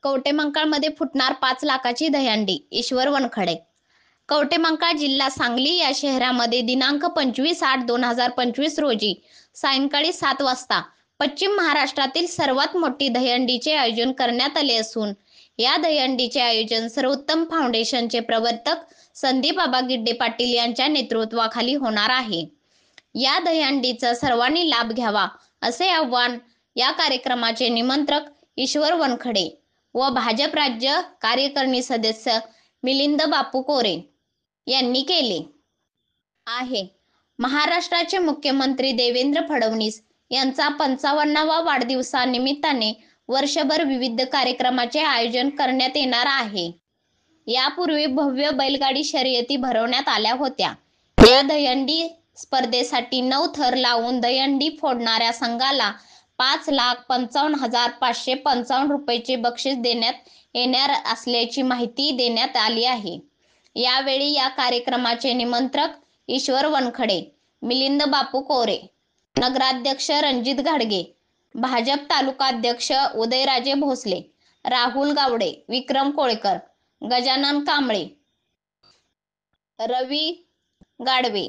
कवटेमंकाळमध्ये फुटणार 5 लाखाची दहीहंडी, ईश्वर वनखडे. कवटेमंकाळ जिल्हा सांगली या शहरामध्ये दिनांक 25/8/2025 रोजी सायंकाळी 7 वाजता पश्चिम महाराष्ट्रातील सर्वात मोठी दहीहंडीचे आयोजन करण्यात आले असून या दहीहंडीचे आयोजन सर्वोत्तम फाउंडेशनचे प्रवर्तक संदीप आबा गिड्डे पाटील यांच्या नेतृत्वाखाली होणार आहे. या दहीहंडीचा सर्वांनी लाभ घ्यावा असे आवाहन या कार्यक्रमाचे निमंत्रक ईश्वर वनखडे व भाजप राज्य कार्यकारिणी सदस्य मिलिंद बापू कोरे यांनी केले आहे. महाराष्ट्राचे मुख्यमंत्री देवेंद्र फडणवीस यांचा 55वा वाढदिवसानिमित्ताने वर्षभर विविध कार्यक्रमाचे आयोजन करण्यात येणार आहे. यापूर्वी भव्य बैलगाडी शर्यती भरवण्यात आल्या होत्या. या दहीहंडी स्पर्धेसाठी 9 थर लावून दहीहंडी फोडणाऱ्या संघाला 5,55,555 रुपयांचे बक्षीस देण्यात येणार असल्याची माहिती देण्यात आली आहे. यावेळी या कार्यक्रमाचे निमंत्रक ईश्वर वनखडे, मिलिंद बापू कोरे, नगराध्यक्ष रणजित घाडगे, भाजप तालुकाध्यक्ष उदयराजे भोसले, राहुल गावडे, विक्रम कोळेकर, गजानन कांबळे, रवी गाडवे,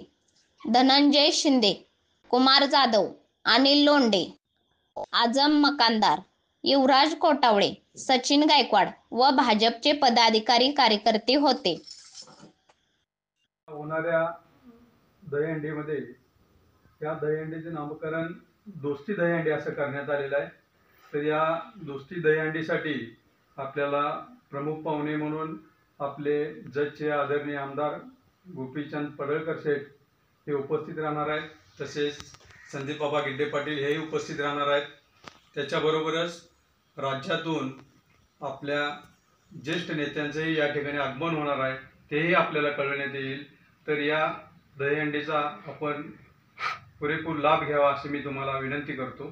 धनंजय शिंदे, कुमार जाधव, अनिल लोंढे, आझम मकानदार, युवराज कोटावळे, सचिन गायकवाड व भाजपचे पदाधिकारी कार्यकर्ते होते. होणाऱ्या दहीहंडीमध्ये या दहीहंडीचे नामकरण दोस्ती दहीहंडी असं करण्यात आलेलं आहे. तर या दोस्ती दहीहंडीसाठी आपल्याला प्रमुख पाहुणे म्हणून आपले जजचे आदरणीय आमदार गोपीचंद पडळकर शेठ हे उपस्थित राहणार आहेत. तसेच संदीप बाबा गिड्डे पाटील हेही उपस्थित राहणार आहेत. त्याच्याबरोबरच राज्यातून आपल्या ज्येष्ठ नेत्यांचेही या ठिकाणी आगमन होणार आहे, तेही आपल्याला कळवण्यात येईल. तर या दहीहंडीचा आपण पुरेपूर लाभ घ्यावा अशी मी तुम्हाला विनंती करतो.